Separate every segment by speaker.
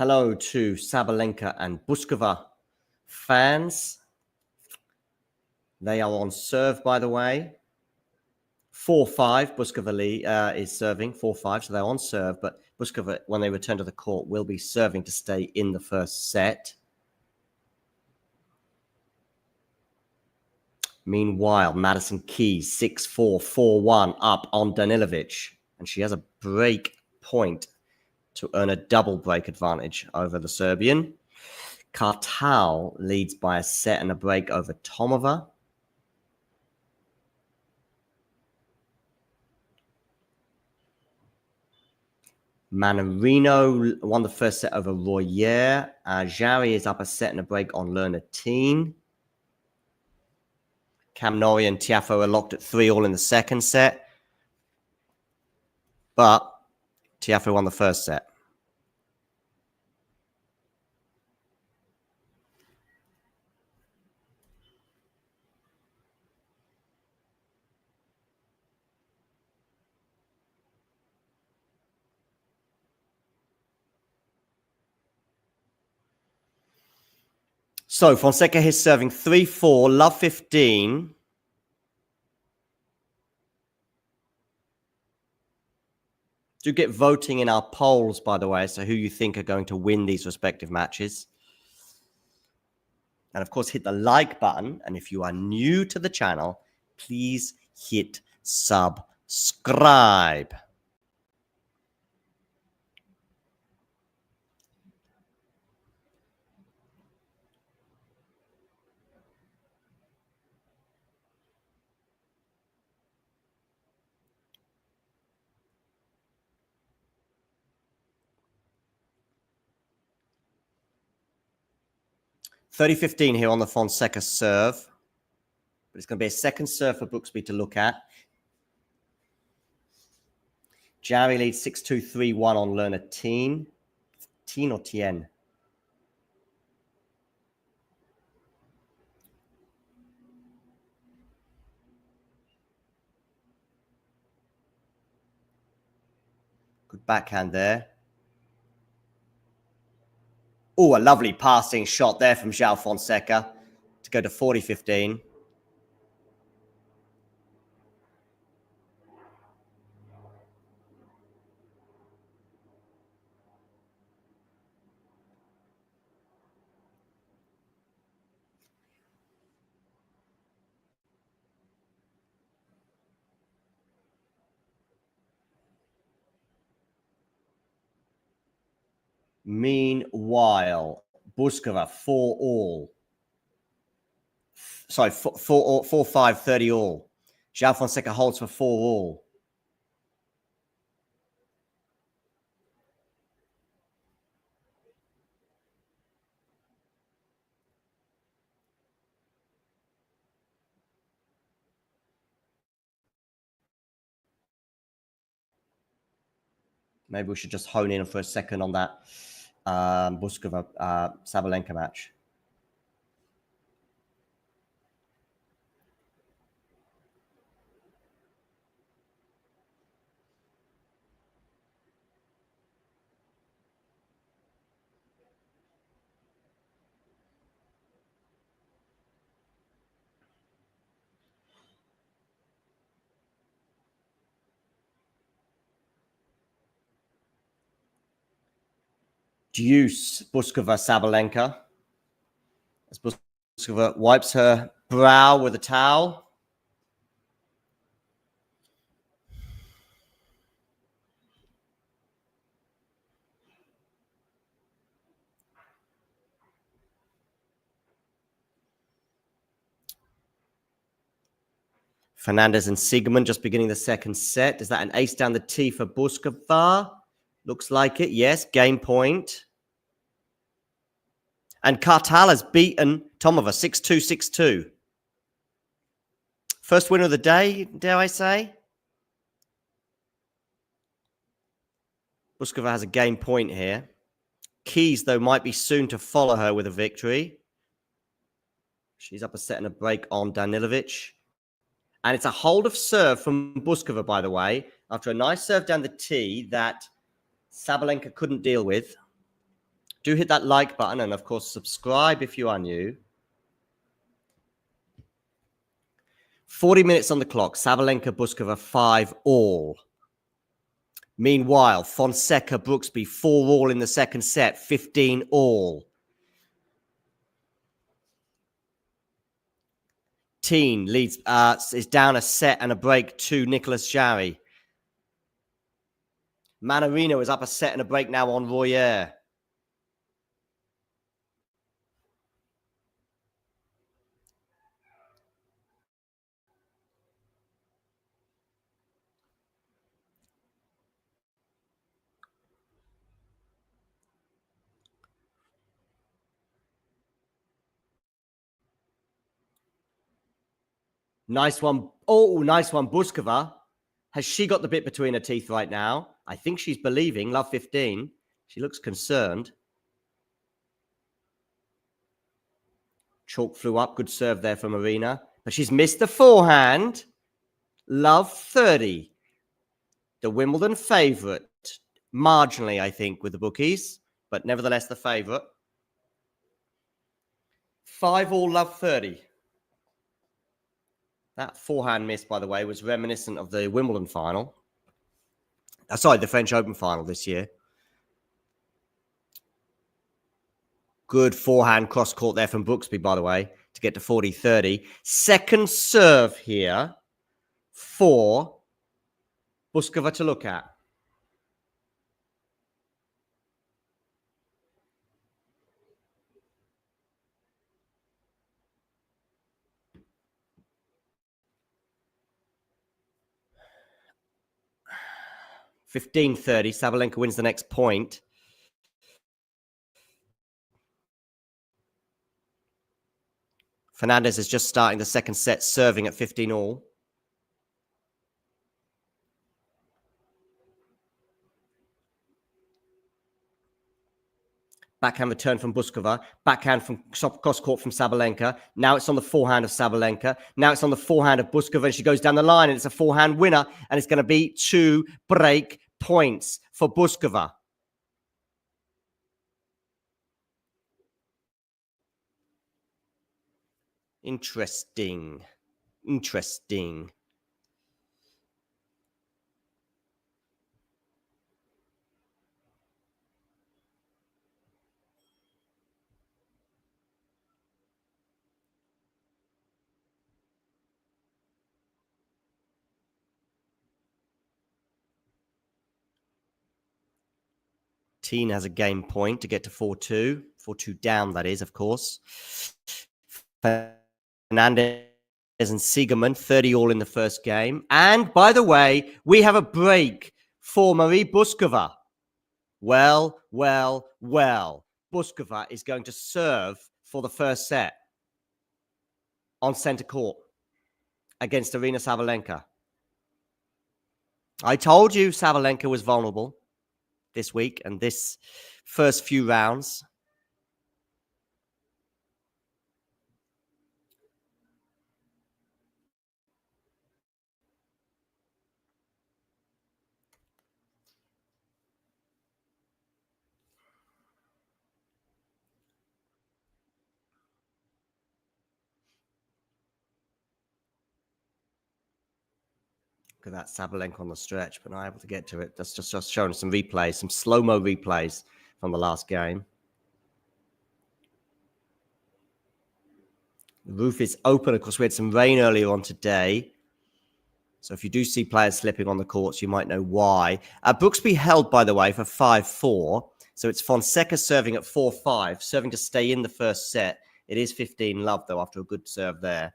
Speaker 1: Hello to Sabalenka and Bouzková fans. They are on serve, by the way. 4-5, Bouzková is serving 4-5, so they're on serve. But Bouzková, when they return to the court, will be serving to stay in the first set. Meanwhile, Madison Keys 6-4, 4-1 up on Danilovic. And she has a break point to earn a double break advantage over the Serbian. Kartal leads by a set and a break over Tomova. Manarino won the first set over Royer. Jarry is up a set and a break on Lerner Teen. Cam Norrie and Tiafoe are locked at 3-3 in the second set. But Tiafoe won the first set. So Fonseca is serving 3-4, love 15. Do get voting in our polls, by the way, so who you think are going to win these respective matches. And of course, hit the like button. And if you are new to the channel, please hit subscribe. $30-15 here on the Fonseca serve. But it's going to be a second serve for Brooksby to look at. Jarry leads 6-2, 3-1 on Lerner Teen. Teen or Tien? Good backhand there. Oh, a lovely passing shot there from João Fonseca to go to 40-15. Meanwhile, Bouzková 4-all. Sorry, 4-5, 30-all. João Fonseca holds for 4-all. Maybe we should just hone in for a second on that Bouzková Sabalenka match. Deuce, Bouzková Sabalenka. As Bouzková wipes her brow with a towel. Fernandez and Sigemund just beginning the second set. Is that an ace down the tee for Bouzková? Looks like it, yes. Game point. And Kartal has beaten Tomova 6-2, 6-2. First winner of the day, dare I say? Bouzková has a game point here. Keys, though, might be soon to follow her with a victory. She's up a set and a break on Danilovic. And it's a hold of serve from Bouzková, by the way, after a nice serve down the tee that Sabalenka couldn't deal with. Do hit that like button and, of course, subscribe if you are new. 40 minutes on the clock. Sabalenka, Bouzková, 5-all. Meanwhile, Fonseca, Brooksby, 4-all in the second set, 15-all. Teen leads, is down a set and a break to Nicolas Jarry. Aryna is up a set and a break now on Royer. Nice one. Oh, nice one, Bouzková. Has she got the bit between her teeth right now? I think she's believing. Love 15. She looks concerned. Chalk flew up. Good serve there from Aryna. But she's missed the forehand. Love 30. The Wimbledon favourite. Marginally, I think, with the bookies. But nevertheless, the favourite. 5-all, love 30. That forehand miss, by the way, was reminiscent of the Wimbledon final. Sorry, the French Open final this year. Good forehand cross court there from Brooksby, by the way, to get to 40-30. Second serve here for Bouzková to look at. $15-30. Sabalenka wins the next point. Fernandez is just starting the second set, serving at 15-all. Backhand return from Bouzková. Backhand from cross court from Sabalenka. Now it's on the forehand of Sabalenka. Now it's on the forehand of Bouzková, and she goes down the line, and it's a forehand winner, and it's going to be 2 break points for Bouzková. Interesting. Teen has a game point to get to 4-2. 4-2 down, that is, of course. Fernandez and Sigemund, 30-all in the first game. And, by the way, we have a break for Marie Bouzková. Well. Bouzková is going to serve for the first set on centre court against Aryna Sabalenka. I told you Sabalenka was vulnerable this week and this first few rounds. Look at that Sabalenka on the stretch, but not able to get to it. That's just showing some replays, some slow-mo replays from the last game. The roof is open. Of course, we had some rain earlier on today. So if you do see players slipping on the courts, you might know why. Brooksby held, by the way, for 5-4. So it's Fonseca serving at 4-5, serving to stay in the first set. It is 15-love, though, after a good serve there.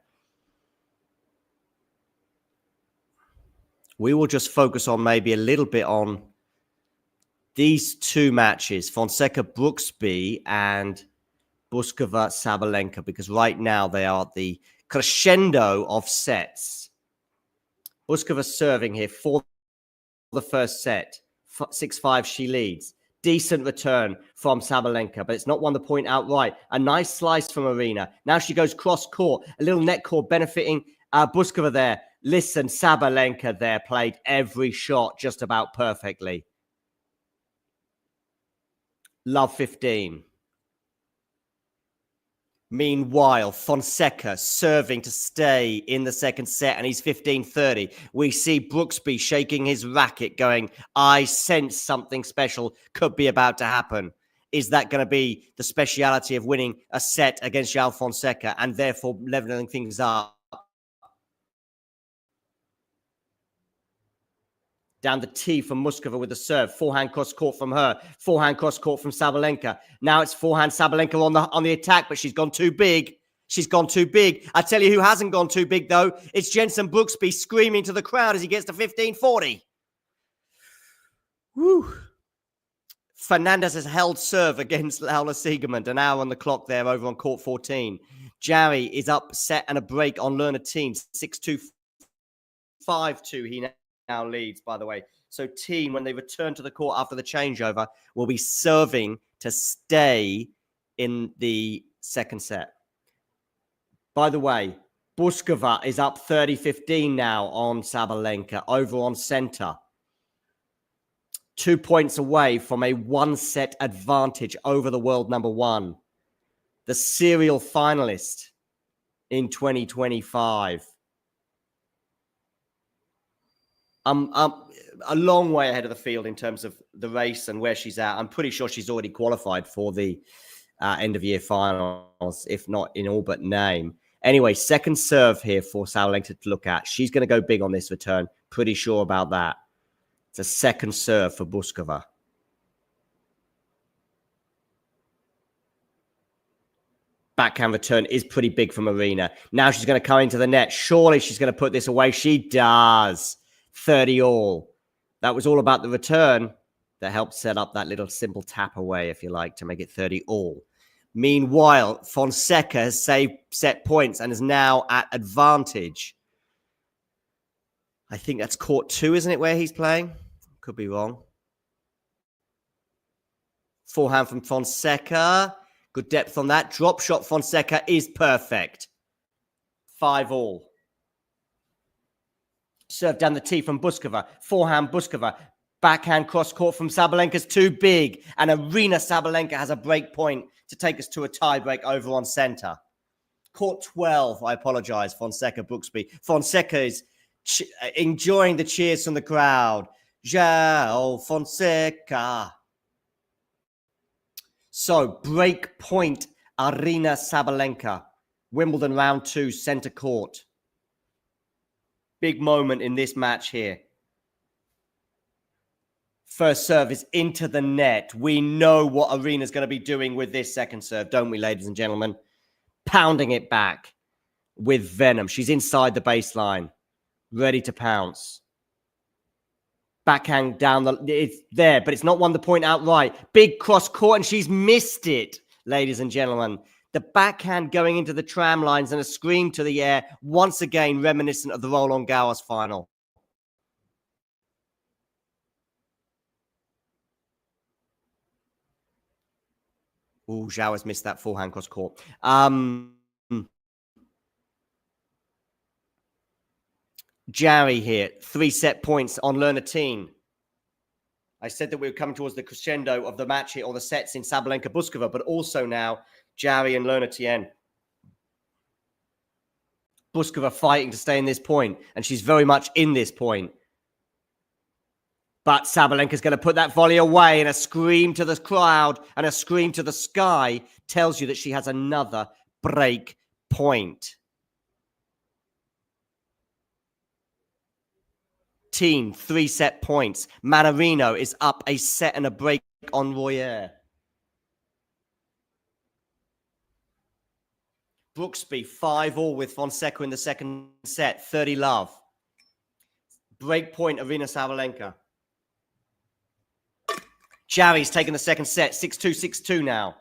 Speaker 1: We will just focus on maybe a little bit on these two matches, Fonseca Brooksby and Bouzková Sabalenka, because right now they are the crescendo of sets. Bouzková serving here for the first set. 6-5, she leads. Decent return from Sabalenka, but it's not won the point outright. A nice slice from Aryna. Now she goes cross-court. A little net court benefiting Bouzková there. Listen, Sabalenka there played every shot just about perfectly. Love 15. Meanwhile, Fonseca serving to stay in the second set, and he's 15-30. We see Brooksby shaking his racket going, I sense something special could be about to happen. Is that going to be the speciality of winning a set against João Fonseca and therefore leveling things up? Down the tee from Bouzková with the serve. Forehand cross court from her. Forehand cross court from Sabalenka. Now it's forehand Sabalenka on the attack, but she's gone too big. She's gone too big. I tell you who hasn't gone too big, though. It's Jensen Brooksby screaming to the crowd as he gets to 15-40. Woo. Fernandez has held serve against Laura Sigemund. An hour on the clock there over on court 14. Jarry is up set and a break on Lerner team. 6-2, 5-2. He now leads, by the way. So team, when they return to the court after the changeover, will be serving to stay in the second set. By the way, Bouzková is up 30-15 now on Sabalenka over on center. 2 points away from a one-set advantage over the world number one. The serial finalist in 2025. A long way ahead of the field in terms of the race and where she's at. I'm pretty sure she's already qualified for the end-of-year finals, if not in all but name. Anyway, second serve here for Sabalenka to look at. She's going to go big on this return. Pretty sure about that. It's a second serve for Bouzková. Backhand return is pretty big from Aryna. Now she's going to come into the net. Surely she's going to put this away. She does. 30 all. That was all about the return that helped set up that little simple tap away, if you like, to make it 30 all. Meanwhile, Fonseca has set points and is now at advantage. I think that's court 2, isn't it, where he's playing? Could be wrong. Forehand from Fonseca. Good depth on that. Drop shot Fonseca is perfect. 5 all. Serve down the tee from Bouzková. Forehand Bouzková. Backhand cross court from Sabalenka's too big. And Aryna Sabalenka has a break point to take us to a tie break over on center. Court 12. I apologize. Fonseca Brooksby. Fonseca is enjoying the cheers from the crowd. João Fonseca. So, break point, Aryna Sabalenka. Wimbledon round 2, center court. Big moment in this match here. First serve is into the net. We know what Aryna's going to be doing with this second serve, don't we, ladies and gentlemen? Pounding it back with venom. She's inside the baseline, ready to pounce. Backhand down it's there, but it's not won the point outright. Big cross court, and she's missed it, ladies and gentlemen. The backhand going into the tram lines and a scream to the air, once again reminiscent of the Roland Garros final. Ooh, Zhao has missed that forehand cross court. Jarry here, 3 set points on Lerner team. I said that we were coming towards the crescendo of the match here, or the sets in Sabalenka Bouzková, but also now Jarry and Lerner Tien. Bouzková fighting to stay in this point, and she's very much in this point. But Sabalenka's going to put that volley away, and a scream to the crowd and a scream to the sky tells you that she has another break point. Team, 3 set points. Manarino is up a set and a break on Royer. Brooksby, 5 all with Fonseca in the second set. 30 love. Break point, Aryna Sabalenka. Jarry's taken the second set. 6-2, 6-2 now.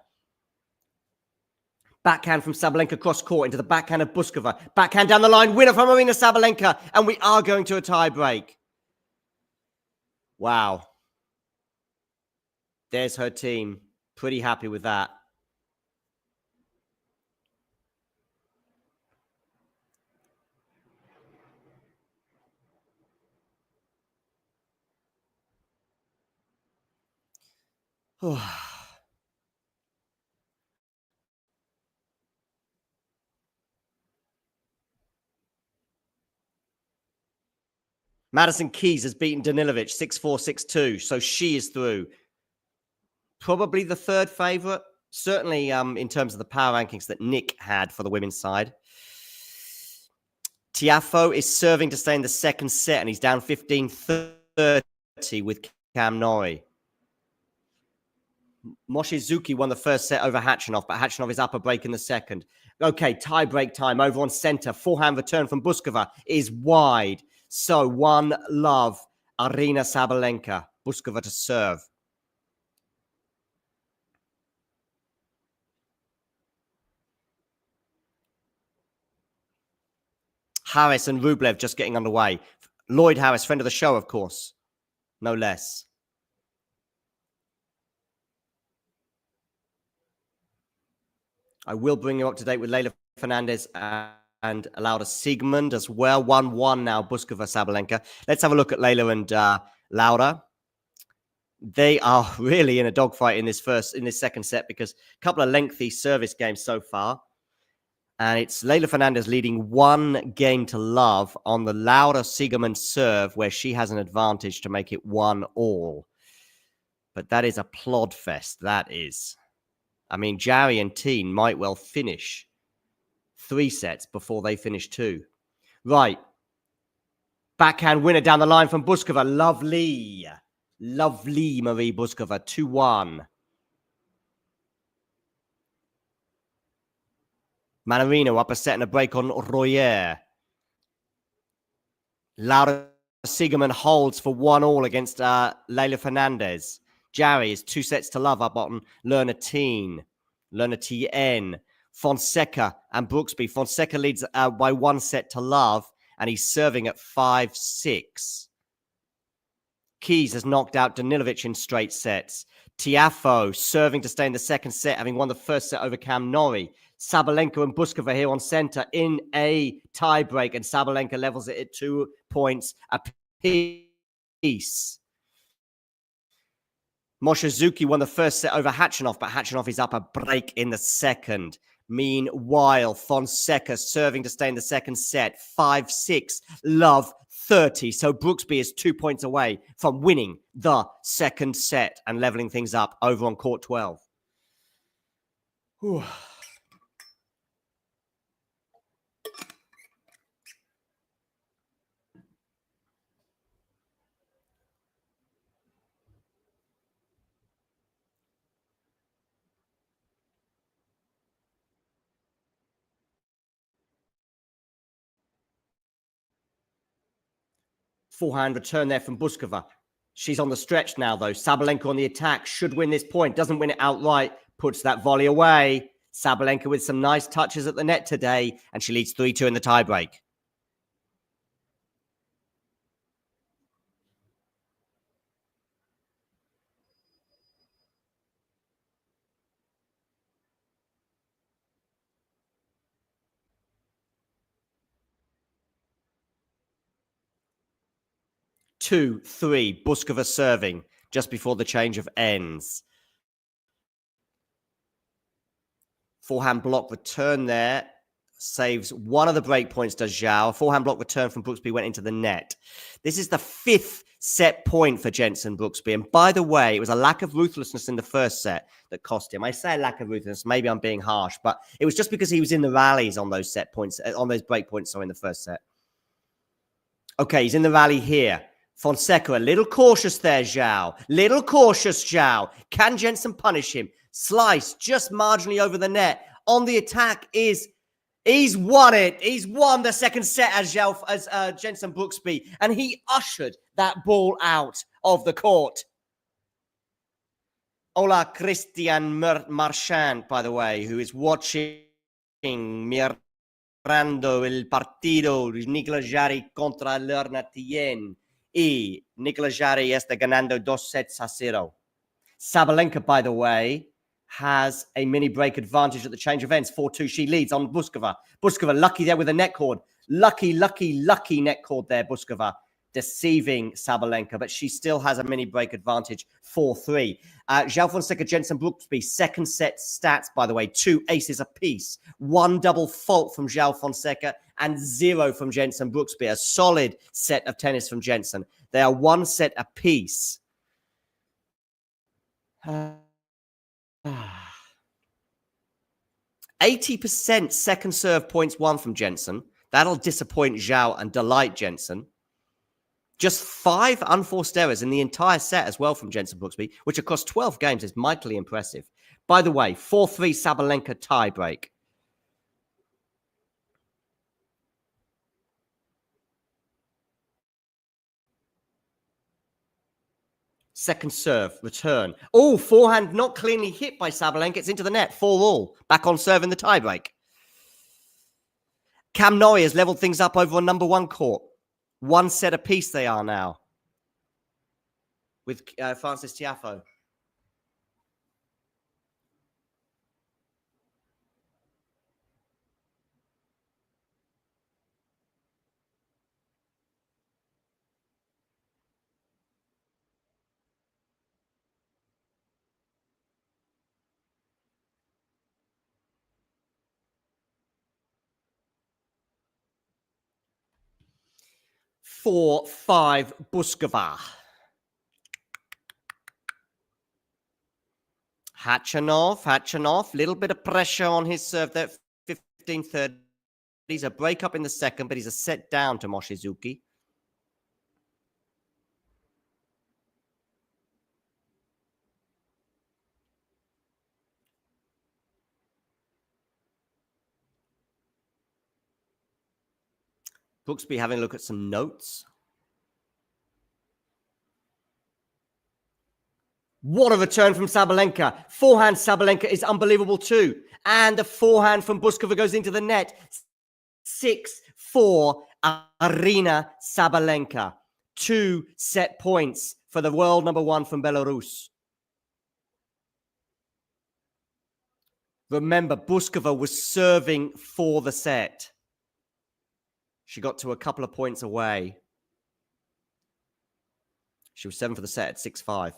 Speaker 1: Backhand from Sabalenka cross court into the backhand of Bouzková. Backhand down the line. Winner from Aryna Sabalenka. And we are going to a tie break. Wow. There's her team. Pretty happy with that. Madison Keys has beaten Danilovic 6-4, 6-2. So she is through. Probably the third favorite. Certainly in terms of the power rankings that Nick had for the women's side. Tiafoe is serving to stay in the second set, and he's down 15-30 with Cam Norrie. Moshizuki won the first set over Khachanov, but Khachanov is up a break in the second. Okay, tie break time over on center. Forehand return from Bouzková is wide. So 1-love, Aryna Sabalenka. Bouzková to serve. Harris and Rublev just getting underway. Lloyd Harris, friend of the show, of course. No less. I will bring you up to date with Leylah Fernandez and Laura Sigemund as well. 1-1 now, Bouzková, Sabalenka. Let's have a look at Leylah and Laura. They are really in a dogfight in this second set because a couple of lengthy service games so far. And it's Leylah Fernandez leading 1-0 on the Laura Sigemund serve, where she has an advantage to make it 1-1. But that is a plod fest. That is. I mean, Jarry and Teen might well finish 3 sets before they finish 2. Right. Backhand winner down the line from Bouzková. Lovely. Lovely Marie Bouzková. 2-1. Mannarino up a set and a break on Royer. Laura Sigemund holds for 1-1 against Leylah Fernandez. Jarry is 2-0 up on Lerner Tien. Fonseca and Brooksby. Fonseca leads by 1-0, and he's serving at 5-6. Keys has knocked out Danilovic in straight sets. Tiafoe serving to stay in the second set, having won the first set over Cam Norrie. Sabalenka and Bouzková here on center in a tiebreak, and Sabalenka levels it at 2 points apiece. Moshizuki won the first set over Khachanov, but Khachanov is up a break in the second. Meanwhile, Fonseca serving to stay in the second set. 5-6, love 30. So Brooksby is 2 points away from winning the second set and leveling things up over on court 12. Whew. 4-hand return there from Bouzková. She's on the stretch now, though. Sabalenka on the attack, should win this point. Doesn't win it outright. Puts that volley away. Sabalenka with some nice touches at the net today, and she leads 3-2 in the tiebreak. Two, three, Bouzková serving just before the change of ends. Forehand block return there. Saves one of the break points, does Zhao. Forehand block return from Brooksby went into the net. This is the 5th set point for Jenson Brooksby. And by the way, it was a lack of ruthlessness in the first set that cost him. I say lack of ruthlessness, maybe I'm being harsh, but it was just because he was in the rallies on those set points, on those break points, so in the first set. Okay, he's in the rally here. Fonseca, a little cautious there, Zhao. Little cautious, Zhao. Can Jenson punish him? Slice just marginally over the net. On the attack is... He's won it. He's won the second set as Jenson Brooksby. And he ushered that ball out of the court. Hola, Christian Marchand, by the way, who is watching mirando el partido Nicolas Jarry contra Lerner Tien. Y Nicolas Jarry está ganando 2-0. Sabalenka, by the way, has a mini break advantage at the change of ends. 4-2, she leads on Bouzková. Bouzková lucky there with a net cord. Lucky net cord there, Bouzková. deceiving Sabalenka, but she still has a mini break advantage, 4-3. João Fonseca, Jensen Brooksby, second set stats, by the way, 2 aces apiece, 1 double fault from João Fonseca and 0 from Jensen Brooksby. A solid set of tennis from Jensen. They are 1 set apiece. 80% second serve points won from Jensen. That'll disappoint João and delight Jensen. Just 5 unforced errors in the entire set as well from Jensen Brooksby, which across 12 games is mightily impressive. By the way, 4-3 Sabalenka tiebreak. Second serve, return. Oh, forehand not cleanly hit by Sabalenka. It's into the net, 4-all. Back on serve in the tiebreak. Cam Norrie has leveled things up over on number 1 court. 1 set apiece they are now with Francis Tiafoe. Four, 5, Bouzková. Khachanov, little bit of pressure on his serve there, 15-30. He's a break up in the second, but he's a set down to Mochizuki. Brooksby having a look at some notes. What a return from Sabalenka. Forehand Sabalenka is unbelievable too. And the forehand from Bouzková goes into the net. 6-4 Aryna Sabalenka. 2 set points for the world number 1 from Belarus. Remember, Bouzková was serving for the set. She got to a couple of points away. She was 7 for the set at 6-5.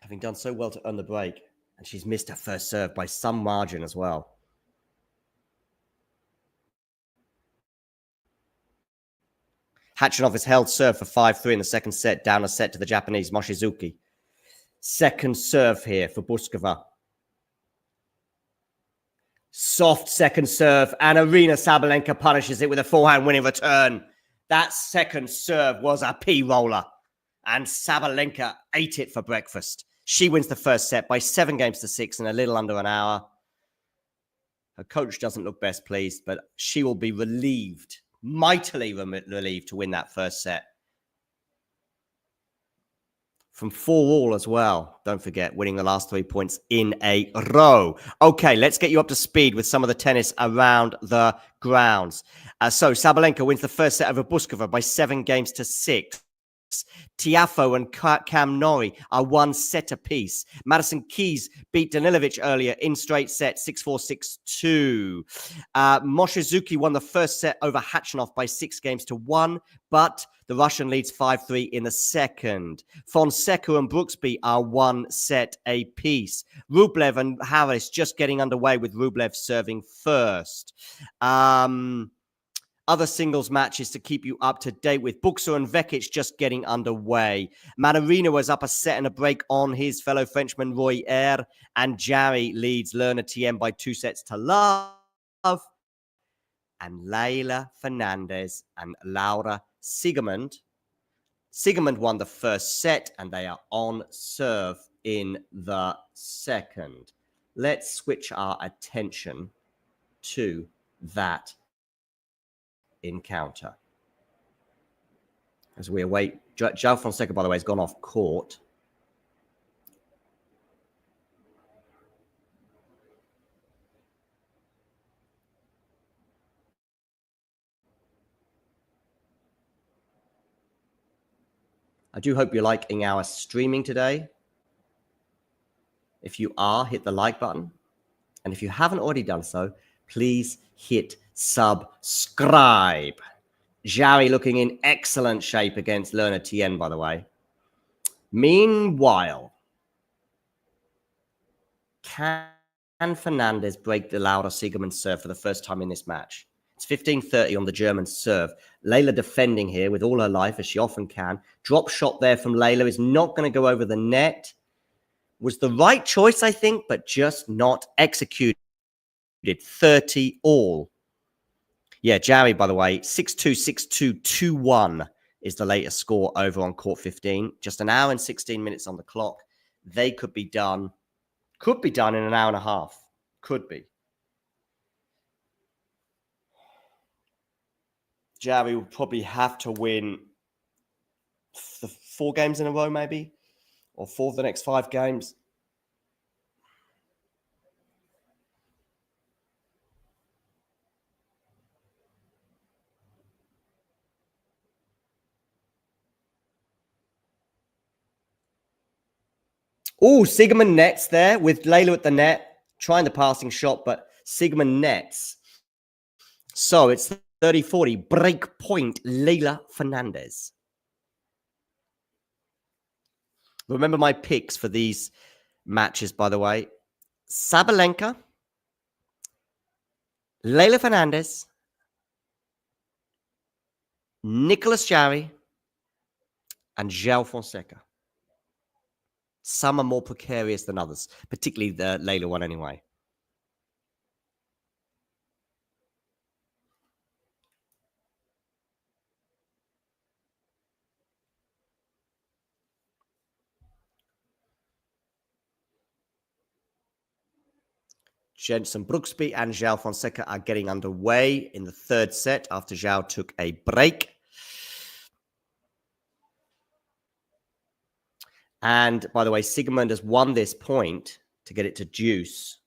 Speaker 1: Having done so well to earn the break. And she's missed her first serve by some margin as well. Khachanov has held serve for 5-3 in the second set, down a set to the Japanese, Mochizuki. Second serve here for Bouzková. Soft second serve, and Aryna Sabalenka punishes it with a forehand winning return. That second serve was a P-roller, and Sabalenka ate it for breakfast. She wins the first set by 7-6 in a little under an hour. Her coach doesn't look best pleased, but she will be relieved, mightily relieved to win that first set. From 4-all as well. Don't forget, winning the last 3 points in a row. Okay, let's get you up to speed with some of the tennis around the grounds. So Sabalenka wins the first set over Bouzková by 7-6. Tiafoe and Cam Norrie are 1 set apiece. Madison Keys beat Danilovic earlier in straight set, 6-4, 6-2. Mochizuki won the first set over Khachanov by 6-1, but the Russian leads 5-3 in the second. Fonseca and Brooksby are 1 set apiece. Rublev and Harris just getting underway with Rublev serving first. Other singles matches to keep you up to date with. Buxa and Vekic just getting underway. Manarino was up a set and a break on his fellow Frenchman Roy Eyre. And Jarry leads Lerner TM by 2-love. And Leila Fernandez and Laura Sigemund. Sigemund won the first set and they are on serve in the second. Let's switch our attention to that encounter as we await. João Fonseca, by the way, has gone off court. I do hope you're liking our streaming today. If you are, hit the like button. And if you haven't already done so, please hit subscribe. Jarry looking in excellent shape against Lerner Tien, by the way. Meanwhile, can Fernandez break the Laura Sigemund serve for the first time in this match? It's 15:30 on the German serve. Layla defending here with all her life, as she often can. Drop shot there from Layla is not going to go over the net. Was the right choice, I think, but just not executed. 30 all. Yeah, Jarry, by the way, 6-2, 6-2, 2-1 is the latest score over on court 15. Just an hour and 16 minutes on the clock. They could be done in an hour and a half. Could be. Jarry will probably have to win the 4 games in a row, maybe, or 4 of the next 5 games. Oh, Sigemund nets there with Layla at the net, trying the passing shot, but Sigemund nets. So it's 30-40, break point, Layla Fernandez. Remember my picks for these matches, by the way. Sabalenka, Layla Fernandez, Nicolas Jarry, and João Fonseca. Some are more precarious than others, particularly the Layla one anyway. Jensen Brooksby and João Fonseca are getting underway in the third set after João took a break. And by the way, Sigemund has won this point to get it to deuce.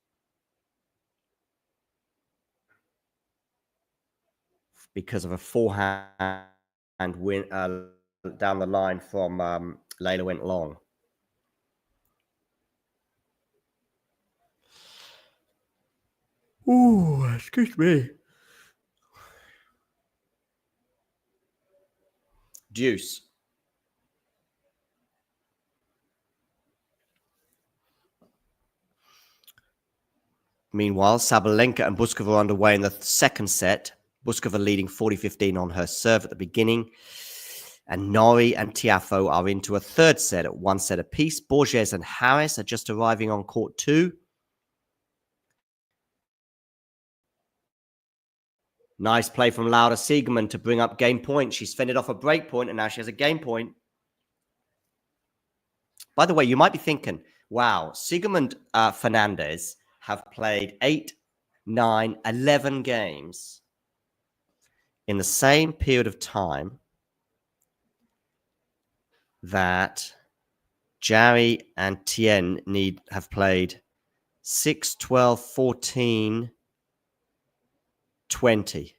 Speaker 1: Because of a forehand win down the line from Layla went long. Ooh, excuse me. Deuce. Meanwhile, Sabalenka and Bouzková are underway in the second set. Bouzková leading 40-15 on her serve at the beginning. And Nori and Tiafoe are into a third set at 1 set apiece. Borges and Harris are just arriving on court 2. Nice play from Laura Sigemund to bring up game point. She's fended off a break point, and now she has a game point. By the way, you might be thinking, wow, Sigemund Fernandez have played 8, 9, 11 games in the same period of time that Jarry and Tien have played 6, 12, 14, 20.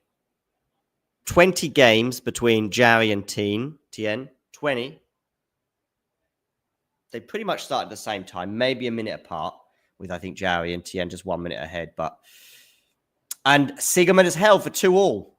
Speaker 1: 20 games between Jarry and Tien, 20. They pretty much started at the same time, maybe a minute apart, with I think Jarry and Tien just 1 minute ahead. And Sigemund is held for 2 all.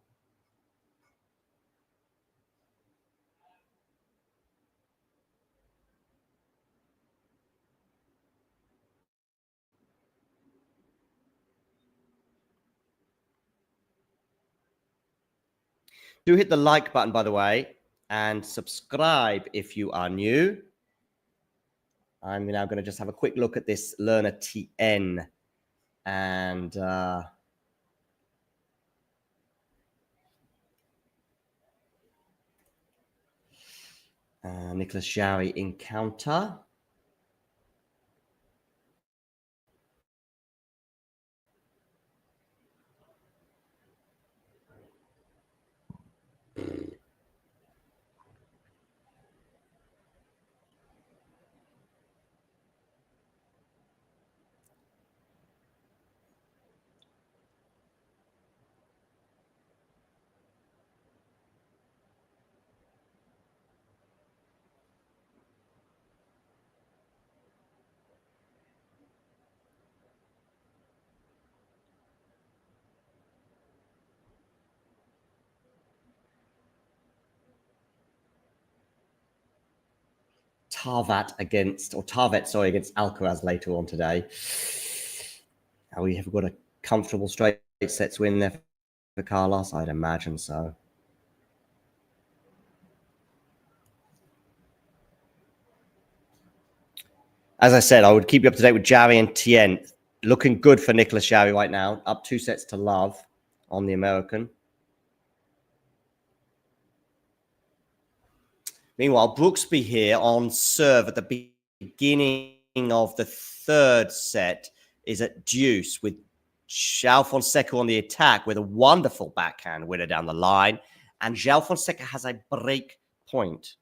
Speaker 1: Do hit the like button, by the way, and subscribe if you are new. I'm now going to just have a quick look at this Lerner Tien and Nicolas Jarry encounter. Tarvet, against Alcaraz later on today. Are we have got a comfortable straight sets win there for Carlos? I'd imagine so. As I said, I would keep you up to date with Jarry and Tien. Looking good for Nicholas Jarry right now. Up 2-0 on the American. Meanwhile, Brooksby here on serve at the beginning of the third set is at deuce with João Fonseca on the attack with a wonderful backhand winner down the line. And João Fonseca has a break point.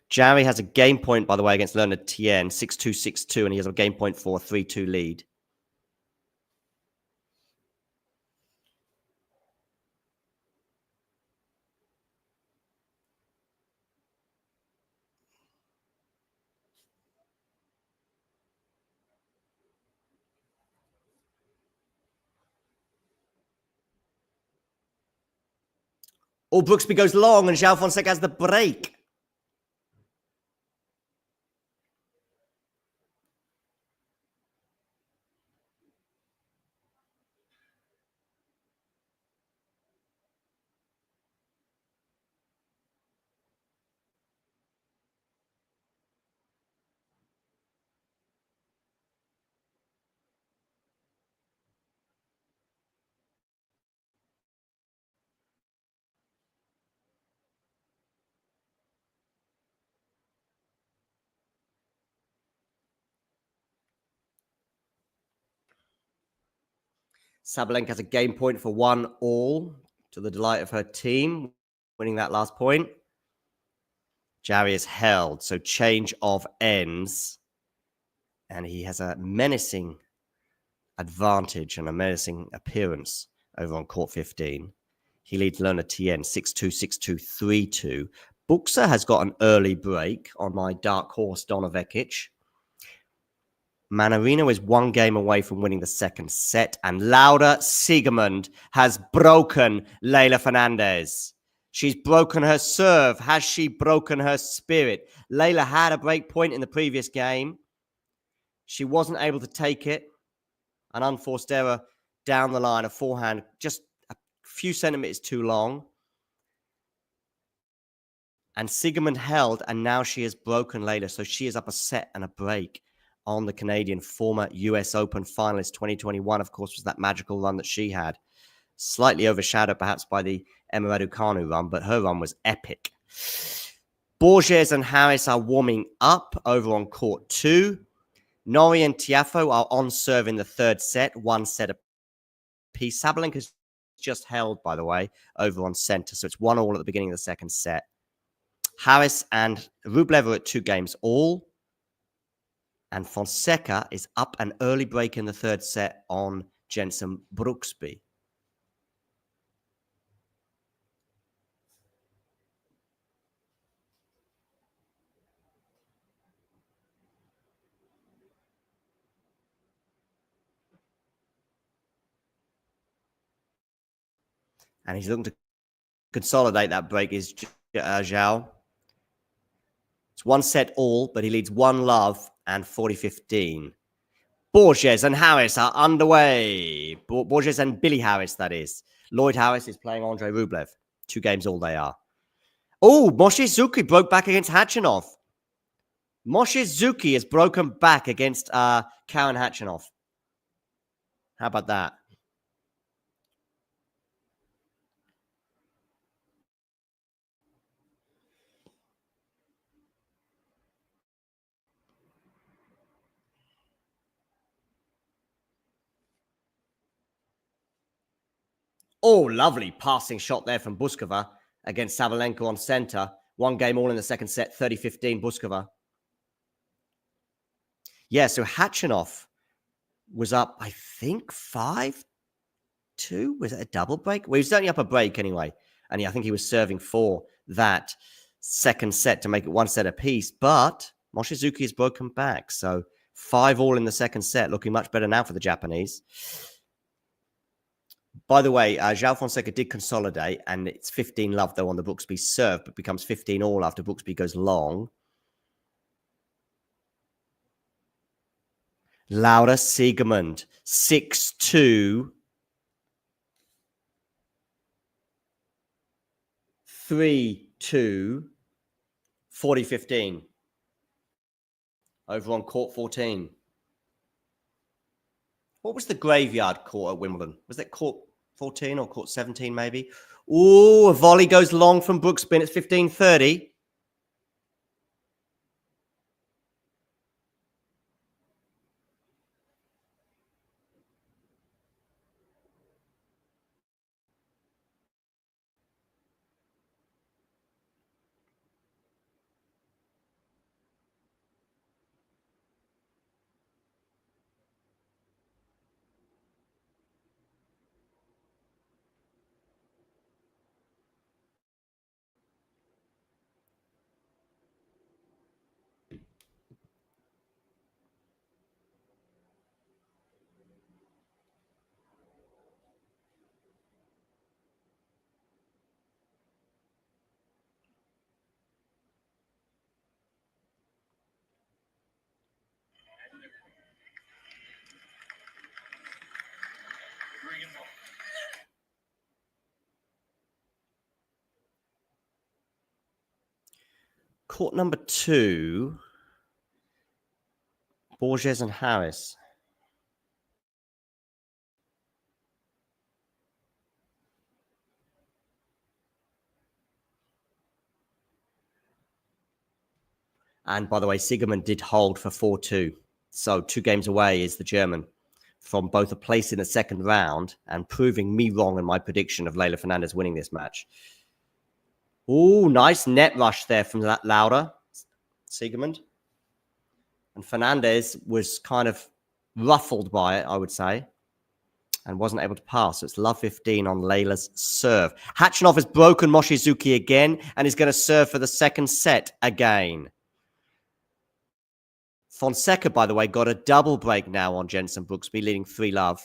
Speaker 1: Jarry has a game point, by the way, against Leonard Tien, 6-2, 6-2, and he has a game point for a 3-2 lead. Oh, Brooksby goes long, and João Fonseca has the break. Sabalenka has a game point for 1-1 to the delight of her team, winning that last point. Jarry is held, so change of ends. And he has a menacing advantage and a menacing appearance over on court 15. He leads Leonard Tien 6-2, 6-2, 3-2. Buxa has got an early break on my dark horse Donovekic. Manarino is one game away from winning the second set, and Laura Sigemund has broken Leylah Fernandez. She's broken her serve. Has she broken her spirit? Leylah had a break point in the previous game. She wasn't able to take it. An unforced error down the line, a forehand just a few centimeters too long. And Sigemund held, and now she has broken Leylah, so she is up a set and a break on the Canadian, former US Open finalist 2021, of course, was that magical run that she had. Slightly overshadowed perhaps by the Emma Raducanu run, but her run was epic. Borges and Harris are warming up over on court 2. Norrie and Tiafoe are on serve in the third set, 1 set apiece. Sabalenka's just held, by the way, over on center, so it's 1-1 at the beginning of the second set. Harris and Rublev are at 2 games all. And Fonseca is up an early break in the third set on Jensen Brooksby. And he's looking to consolidate that break is João. It's 1 set all, but he leads 1-0 and 40-15. Borges and Harris are underway. Borges and Billy Harris, that is. Lloyd Harris is playing Andrei Rublev. 2 games all they are. Oh, Moshe Zuki broke back against Khachanov. Moshe Zuki has broken back against Karen Khachanov. How about that? Oh, lovely passing shot there from Bouzková against Sabalenka on center. 1 game all in the second set, 30-15 Bouzková. Yeah, so Khachanov was up, I think, 5-2. Was it a double break? Well, he was certainly up a break anyway. And I think he was serving for that second set to make it 1 set apiece. But Mochizuki has broken back. So 5-all in the second set, looking much better now for the Japanese. By the way, João Fonseca did consolidate, and it's 15-love, though, on the Brooksby serve, but becomes 15-all after Brooksby goes long. Laura Sigemund, 6-2. 3-2. 40-15. Over on court 14. What was the graveyard court at Wimbledon? Was that court 14 or court 17 maybe? Ooh, a volley goes long from Brooksby. It's 15-30. Court number 2, Borges and Harris. And by the way, Sigemund did hold for 4-2. So 2 games away is the German from both a place in the second round and proving me wrong in my prediction of Leylah Fernandez winning this match. Ooh, nice net rush there from that Laura Sigemund. And Fernandez was kind of ruffled by it, I would say, and wasn't able to pass. So it's love 15 on Leylah's serve. Khachanov has broken Mochizuki again and is going to serve for the second set again. Fonseca, by the way, got a double break now on Jenson Brooksby, leading 3-love.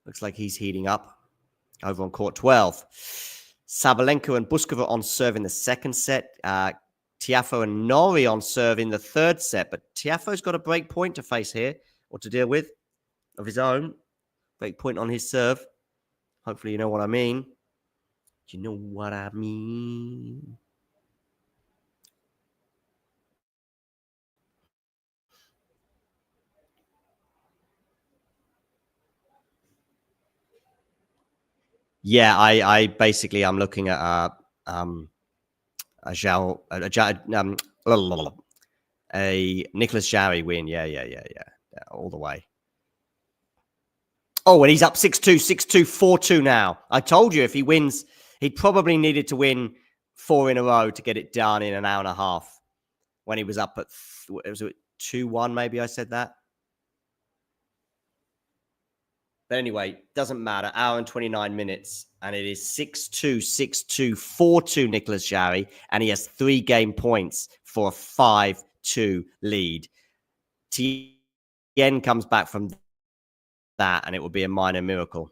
Speaker 1: Looks like he's heating up over on court 12. Sabalenka and Bouzková on serve in the second set. Tiafoe and Nori on serve in the third set. But Tiafoe's got a break point to face here, or to deal with, of his own. Break point on his serve. Hopefully you know what I mean. Do you know what I mean? Yeah, I basically I'm looking at a Nicholas Jarry win. Yeah, all the way. Oh, and he's up 6-2, 6-2, 4-2 now. I told you if he wins, he'd probably needed to win 4 in a row to get it done in an hour and a half. When he was up at, was it 2-1 maybe I said that? But anyway, doesn't matter. Hour and 29 minutes. And it is 6-2, 6-2, 4-2 Nicholas Jarry. And he has 3 game points for a 5-2 lead. Tien comes back from that, and it will be a minor miracle.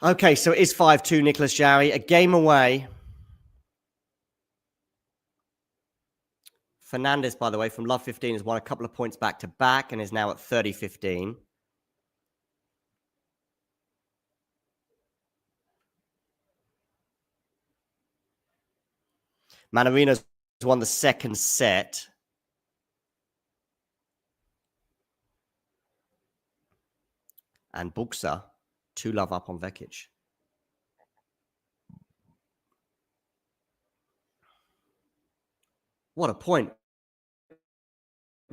Speaker 1: Okay, so it is 5-2 Nicholas Jarry, a game away. Fernandez, by the way, from love 15 has won a couple of points back to back and is now at 30-15. Manarino's won the second set. And Buxa, 2-love up on Vekic. What a point.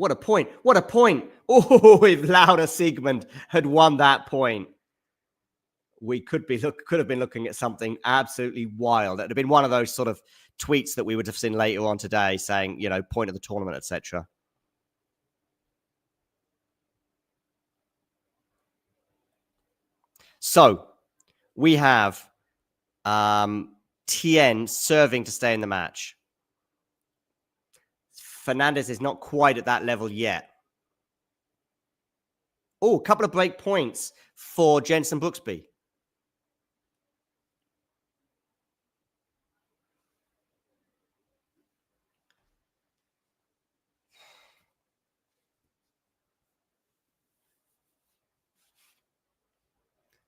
Speaker 1: What a point. What a point. Oh, if Louder Sigemund had won that point, we could have been looking at something absolutely wild. It would have been one of those sort of tweets that we would have seen later on today saying, you know, point of the tournament, etc. So we have Tien serving to stay in the match. Fernandez is not quite at that level yet. Oh, a couple of break points for Jensen Brooksby.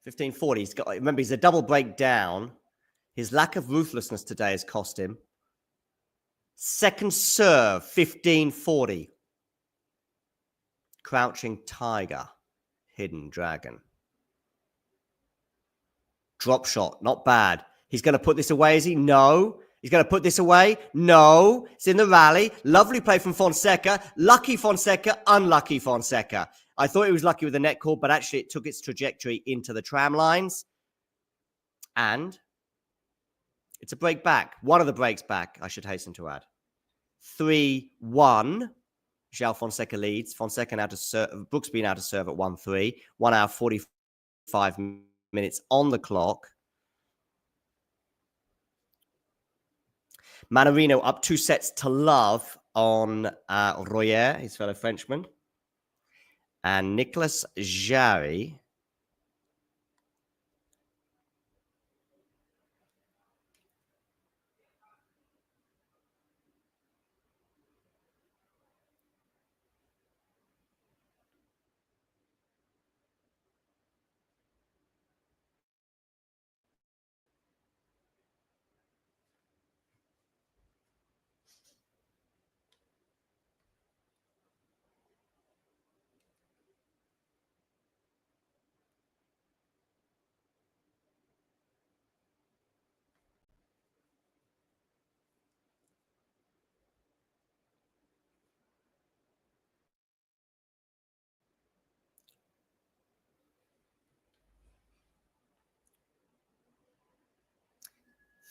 Speaker 1: $15.40. He's got, remember, he's a double break down. His lack of ruthlessness today has cost him. Second serve, $15.40. Crouching Tiger, Hidden Dragon. Drop shot, not bad. He's going to put this away, is he? No. He's going to put this away? No. It's in the rally. Lovely play from Fonseca. Lucky Fonseca, unlucky Fonseca. I thought he was lucky with the net call, but actually it took its trajectory into the tram lines. And it's a break back. One of the breaks back, I should hasten to add. 3-1. João Fonseca leads. Fonseca now to serve. Brooksby now to serve at 1-3. 1 hour, 45 minutes on the clock. Manarino up 2 sets to love on Royer, his fellow Frenchman. And Nicolas Jarry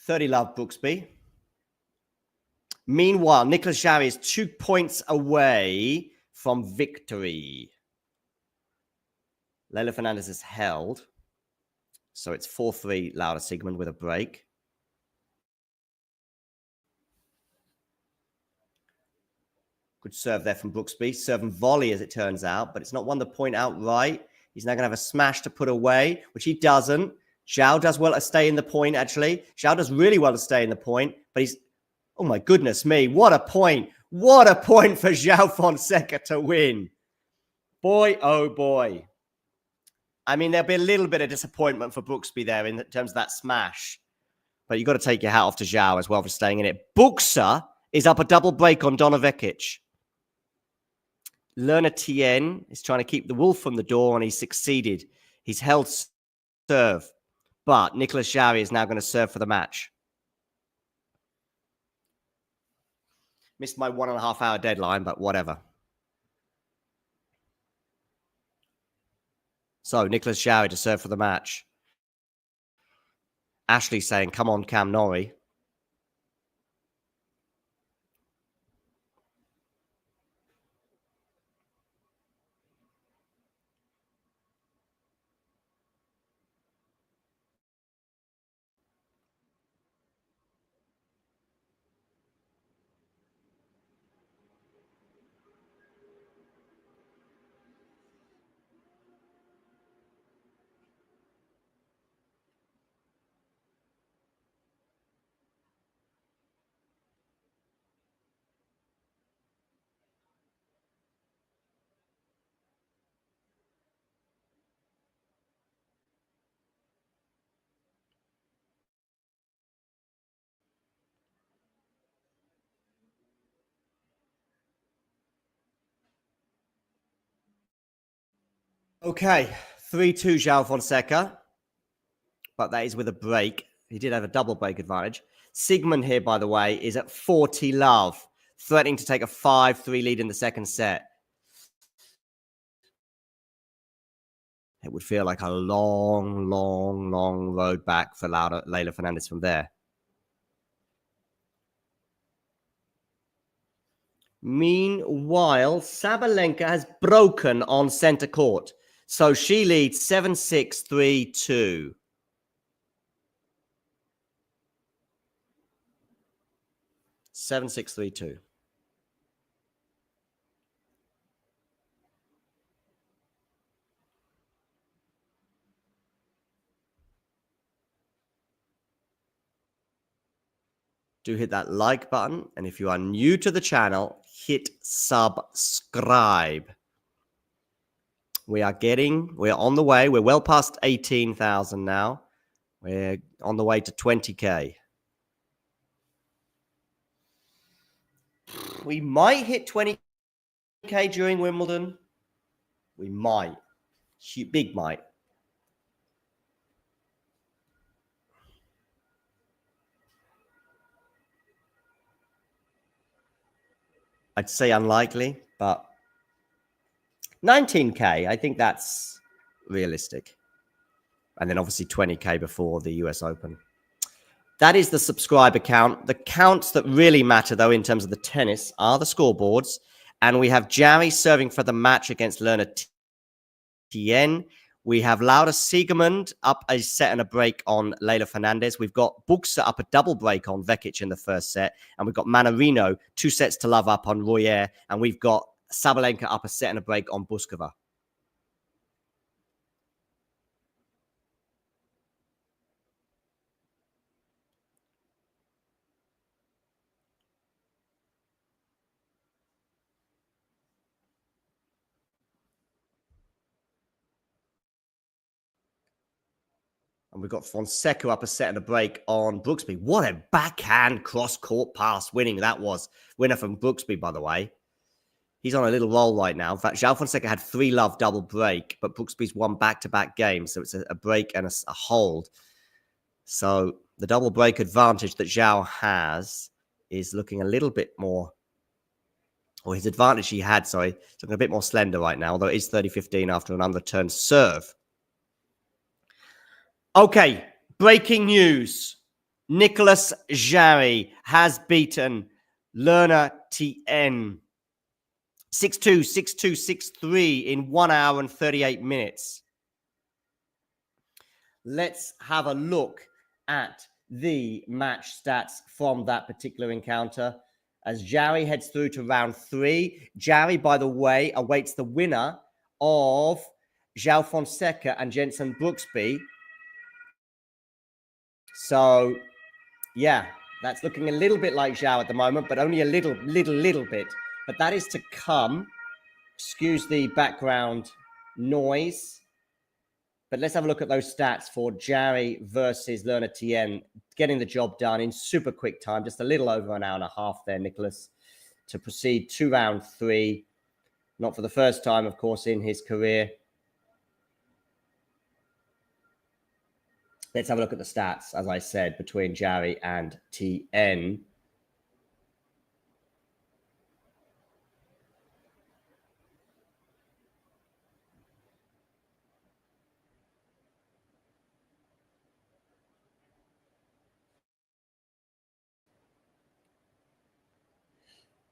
Speaker 1: $30 love Brooksby. Meanwhile, Nicolas Jarry is 2 points away from victory. Leylah Fernandez is held. So it's 4-3 Louder Sigemund with a break. Good serve there from Brooksby. Serve and volley, as it turns out, but it's not won the point outright. He's now going to have a smash to put away, which he doesn't. João does well to stay in the point, actually. João does really well to stay in the point, but he's... Oh, my goodness me. What a point. What a point for João Fonseca to win. Boy, oh, boy. I mean, there'll be a little bit of disappointment for Brooksby there in terms of that smash. But you've got to take your hat off to João as well for staying in it. Buxa is up a double break on Donovekic. Lerner Tien is trying to keep the wolf from the door, and he's succeeded. He's held serve. But Nicolas Jarry is now going to serve for the match. Missed my 1.5 hour deadline, but whatever. So, Nicolas Jarry to serve for the match. Ashley saying, come on, Cam Norrie. Okay, 3-2 João Fonseca. But that is with a break. He did have a double break advantage. Sigemund here, by the way, is at 40 love, threatening to take a 5-3 lead in the second set. It would feel like a long, long, long road back for Leylah Fernandez from there. Meanwhile, Sabalenka has broken on center court. So she leads 7-6, 3-2. Seven, 6, 3, 2. Do hit that like button. And if you are new to the channel, hit subscribe. We're on the way. We're well past 18,000 now. We're on the way to 20K. We might hit 20K during Wimbledon. We might. Big might. I'd say unlikely, but 19K, I think that's realistic. And then obviously 20K before the US Open. That is the subscriber count. The counts that really matter, though, in terms of the tennis are the scoreboards. And we have Jarry serving for the match against Lerner Tien. We have Laura Sigemund up a set and a break on Leylah Fernandez. We've got Bouzková up a double break on Vekic in the first set. And we've got Mannarino 2 sets to love up on Royer. And we've got Sabalenka up a set and a break on Bouzková. And we've got Fonseca up a set and a break on Brooksby. What a backhand cross-court pass winning that was. Winner from Brooksby, by the way. He's on a little roll right now. In fact, João Fonseca had 3-love double break, but Brooksby's won back-to-back games. So it's a break and a hold. So the double break advantage that João has is looking a little bit more, or his advantage he had, sorry, it's looking a bit more slender right now, although it is 30-15 after an unreturned serve. Okay, breaking news. Nicolas Jarry has beaten Lerner Tien 6-2, 6-2, 6-3 in 1 hour and 38 minutes. Let's have a look at the match stats from that particular encounter as Jarry heads through to round 3. Jarry, by the way, awaits the winner of João Fonseca and Jenson Brooksby. So, yeah, that's looking a little bit like João at the moment, but only a little bit. But that is to come. Excuse the background noise. But let's have a look at those stats for Jarry versus Lerner Tien. Getting the job done in super quick time. Just a little over an hour and a half there, Nicolas, to proceed to round 3. Not for the first time, of course, in his career. Let's have a look at the stats, as I said, between Jarry and Tien.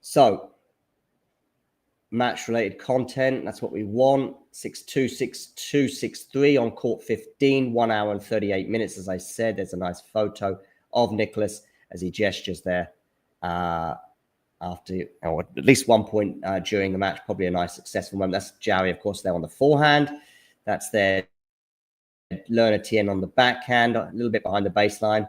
Speaker 1: So, match-related content, that's what we want. 6-2, 6-2, 6-3 on court 15, 1 hour and 38 minutes. As I said, there's a nice photo of Nicolas as he gestures there after, or at least one point during the match, probably a nice successful moment. That's Jarry, of course, there on the forehand. That's there. Lerner Tien on the backhand, a little bit behind the baseline.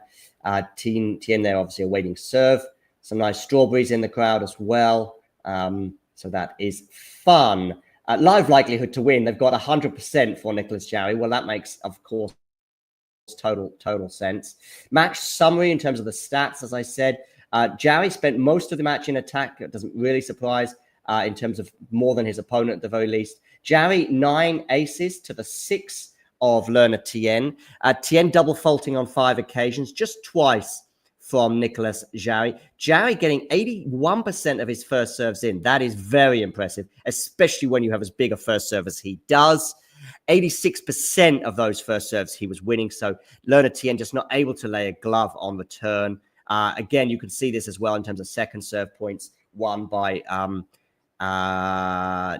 Speaker 1: Tien there, obviously awaiting serve. Some nice strawberries in the crowd as well. So that is fun. Live likelihood to win. They've got 100% for Nicolas Jarry. Well, that makes, of course, total sense. Match summary in terms of the stats, as I said. Jarry spent most of the match in attack. It doesn't really surprise in terms of more than his opponent at the very least. Jarry, 9 aces to the 6 of Lerner Tien. Tien double faulting on 5 occasions, just twice from Nicolas Jarry. Jarry getting 81% of his first serves in. That is very impressive, especially when you have as big a first serve as he does. 86% of those first serves he was winning. So Lerner Tien just not able to lay a glove on return. Again, you can see this as well in terms of second serve points won by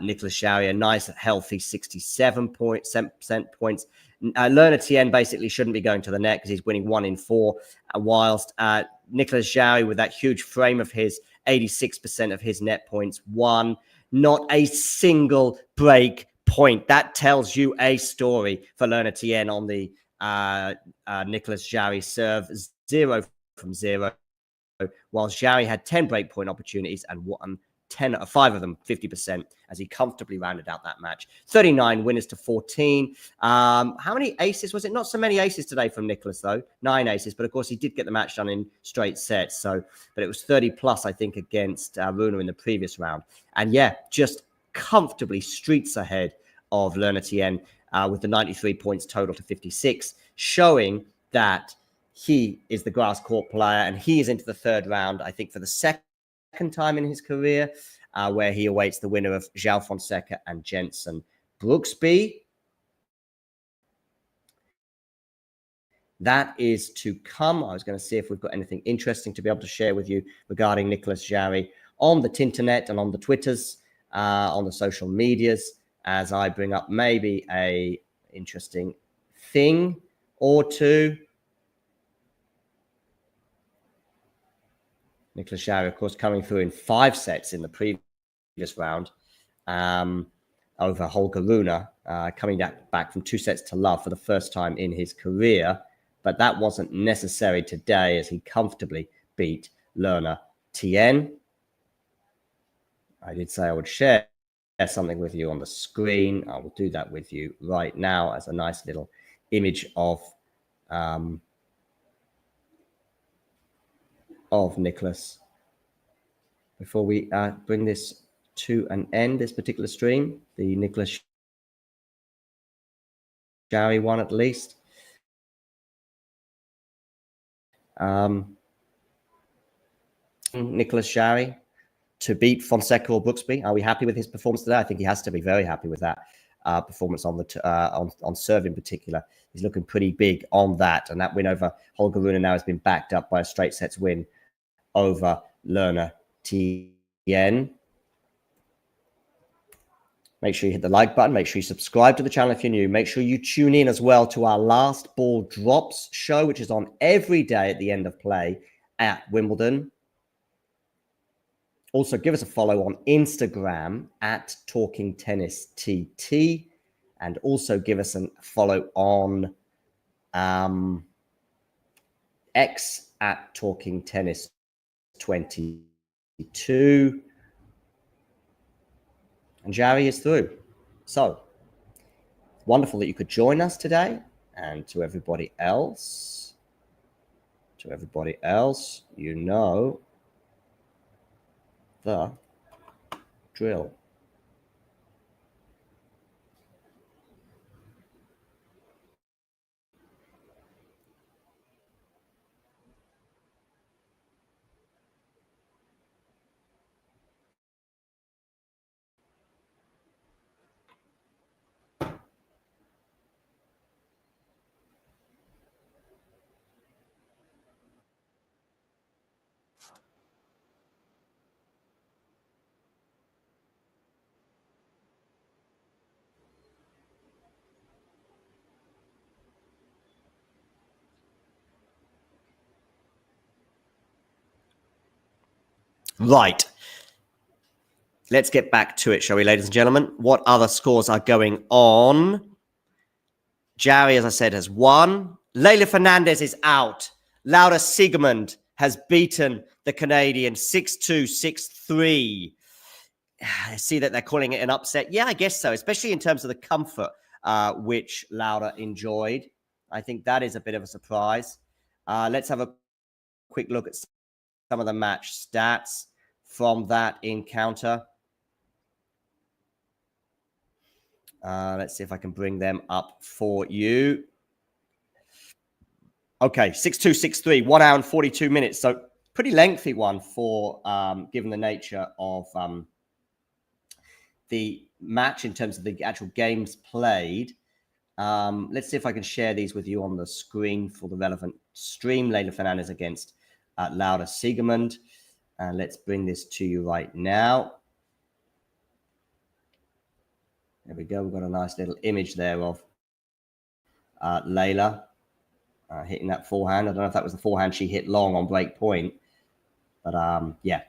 Speaker 1: Nicolas Jarry, a nice, healthy 67% points. Lerner Tien basically shouldn't be going to the net because he's winning 1 in 4, whilst Nicolas Jarry, with that huge frame of his, 86% of his net points won. Not a single break point. That tells you a story for Lerner Tien on the Nicolas Jarry serve. 0 from 0, whilst Jarry had 10 break point opportunities and won 5 of them, 50%, as he comfortably rounded out that match. 39 winners to 14. How many aces was it? Not so many aces today from Nicolas, though. 9 aces, but of course he did get the match done in straight sets. So, but it was 30 plus, I think, against Rune in the previous round. And yeah, just comfortably streets ahead of Lerner Tien with the 93 points total to 56, showing that he is the grass court player, and he is into the third round, I think, for the second time in his career, where he awaits the winner of João Fonseca and Jensen Brooksby. That is to come. I was going to see if we've got anything interesting to be able to share with you regarding Nicolas Jarry on the Tinternet and on the Twitters, on the social medias, as I bring up maybe a interesting thing or two. Nicolas Jarry, of course, coming through in 5 sets in the previous round over Holger Rune, coming back from 2 sets to love for the first time in his career. But that wasn't necessary today, as he comfortably beat Lerner Tien. I did say I would share something with you on the screen. I will do that with you right now as a nice little image of Nicolas before we bring this to an end, this particular stream, the Nicolas Jarry one at least. Nicolas Jarry to beat Fonseca or Brooksby. Are we happy with his performance today? I think he has to be very happy with that performance on the on serve in particular. He's looking pretty big on that, and that win over Holger Rune now has been backed up by a straight sets win over Lerner Tien. Make sure you hit the like button. Make sure you subscribe to the channel if you're new. Make sure you tune in as well to our Last Ball Drops show, which is on every day at the end of play at Wimbledon. Also, give us a follow on Instagram at Talking Tennis TT, and also give us a follow on X at Talking Tennis 22. And Jarry is through. So, wonderful that you could join us today. And to everybody else, you know the drill. Right. Let's get back to it, shall we, ladies and gentlemen? What other scores are going on? Jarry, as I said, has won. Leylah Fernandez is out. Laura Sigemund has beaten the Canadian 6-2, 6-3. I see that they're calling it an upset. Yeah, I guess so, especially in terms of the comfort which Laura enjoyed. I think that is a bit of a surprise. Let's have a quick look at some of the match stats from that encounter. Let's see if I can bring them up for you. Okay, 6-2, 6-3, 1 hour and 42 minutes. So pretty lengthy one for given the nature of the match in terms of the actual games played. Let's see if I can share these with you on the screen for the relevant stream. Leylah Fernandez against Laura Sigemund. Let's bring this to you right now. There we go. We've got a nice little image there of Leylah hitting that forehand. I don't know if that was the forehand she hit long on break point, but yeah.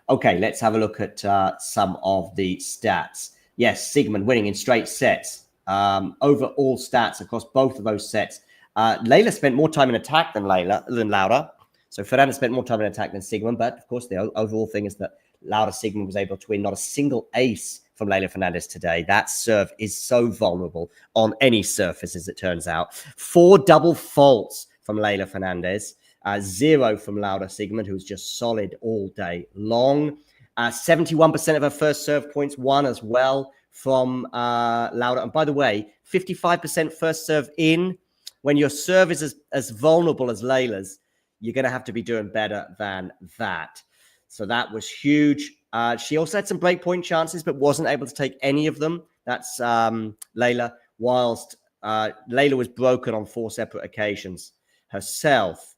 Speaker 1: Okay, let's have a look at some of the stats. Yes, Sigemund winning in straight sets. Overall stats across both of those sets. Leylah spent more time in attack than Laura. So Fernandez spent more time in attack than Sigemund. But of course, the overall thing is that Laura Sigemund was able to win not a single ace from Leylah Fernandez today. That serve is so vulnerable on any surface, as it turns out. 4 double faults from Leylah Fernandez. 0 from Laura Sigemund, who was just solid all day long. 71% of her first serve points won as well from Laura. And by the way, 55% first serve in. When your serve is as vulnerable as Leylah's, you're going to have to be doing better than that. So that was huge. She also had some breakpoint chances, but wasn't able to take any of them. That's Leylah, whilst Leylah was broken on 4 separate occasions herself.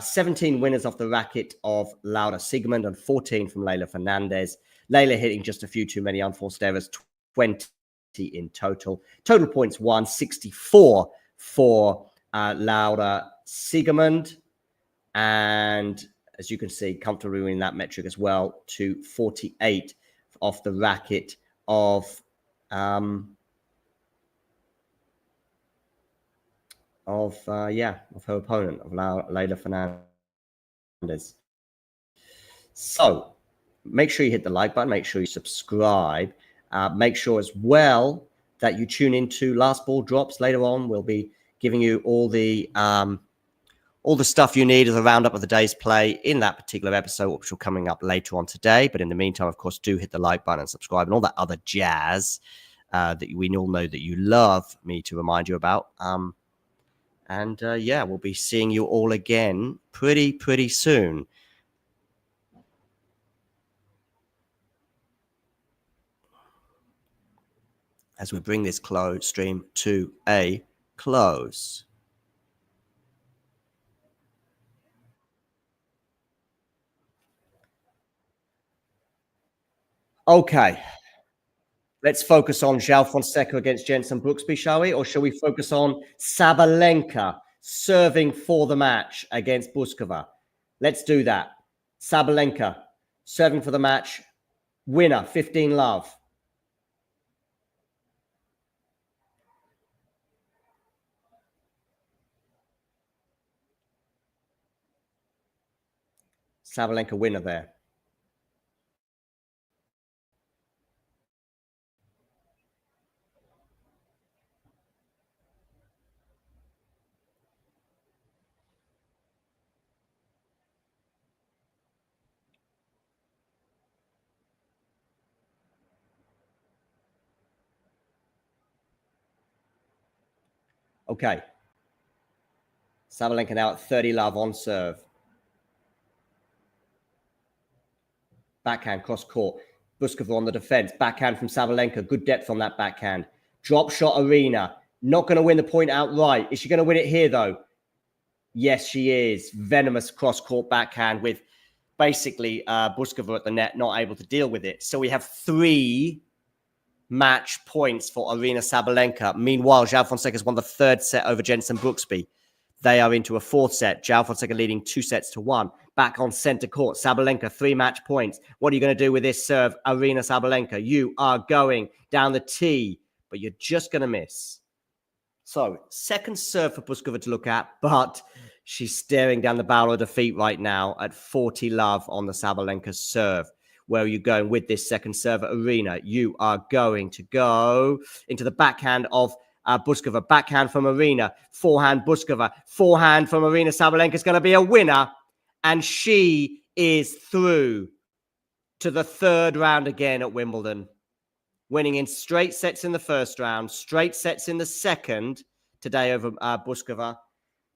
Speaker 1: 17 winners off the racket of Laura Sigemund and 14 from Leylah Fernandez. Leylah hitting just a few too many unforced errors, 20 in total. Total points won, 64 for Laura Sigemund. And as you can see, comfortably winning that metric as well to 48 off the racket of her opponent, of Leylah Fernandez. So make sure you hit the like button, make sure you subscribe, make sure as well that you tune into Last Ball Drops. Later on, we'll be giving you all the stuff you need as a roundup of the day's play in that particular episode, which will be coming up later on today. But in the meantime, of course, do hit the like button and subscribe and all that other jazz that we all know that you love me to remind you about. Yeah, we'll be seeing you all again pretty soon. As we bring this stream to a close. Okay. Let's focus on João Fonseca against Jenson Brooksby, shall we? Or shall we focus on Sabalenka serving for the match against Bouzková? Let's do that. Sabalenka serving for the match. Winner, 15 love. Sabalenka winner there. Okay. Sabalenka now at 30 love on serve. Backhand cross court. Bouzková on the defense. Backhand from Sabalenka. Good depth on that backhand. Drop shot Aryna. Not going to win the point outright. Is she going to win it here, though? Yes, she is. Venomous cross court backhand with basically Bouzková at the net, not able to deal with it. So we have 3 match points for Aryna Sabalenka. Meanwhile, João Fonseca has won the 3rd set over Jenson Brooksby. They are into a 4th set. João Fonseca leading 2-1. Back on center court. Sabalenka, 3 match points. What are you going to do with this serve, Aryna Sabalenka? You are going down the tee, but you're just going to miss. So, 2nd serve for Bouzková to look at, but she's staring down the barrel of defeat right now at 40 love on the Sabalenka serve. Where are you going with this 2nd serve at Aryna? You are going to go into the backhand of Bouzková. Backhand from Aryna. Forehand Bouzková. Forehand from Aryna Sabalenka is going to be a winner. And she is through to the 3rd round again at Wimbledon. Winning in straight sets in the 1st round. Straight sets in the 2nd today over Bouzková.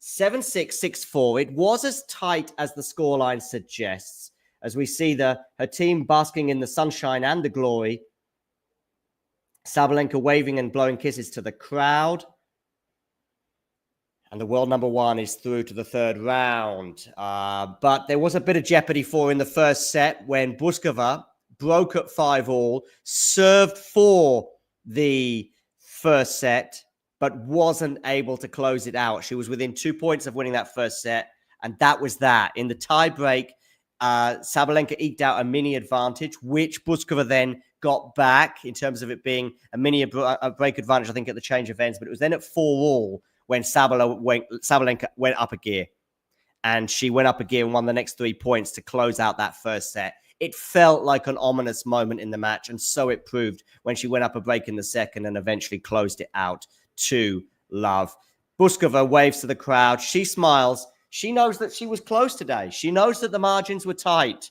Speaker 1: 7-6, 6-4. It was as tight as the scoreline suggests. As we see her team basking in the sunshine and the glory Sabalenka waving and blowing kisses to the crowd. And the world number one is through to the third round. But there was a bit of jeopardy for in the first set when Bouzková broke at 5-all, served for the first set, but wasn't able to close it out. She was within 2 points of winning that first set, and that was that. In the tie break, Sabalenka eked out a mini advantage, which Bouzková then got back in terms of it being a mini break advantage, I think, at the change of ends. But it was then at 4-all when Sabalenka went up a gear. And she went up a gear and won the next 3 points to close out that first set. It felt like an ominous moment in the match, and so it proved when she went up a break in the second and eventually closed it out to love. Bouzková waves to the crowd. She smiles. She knows that she was close today. She knows that the margins were tight.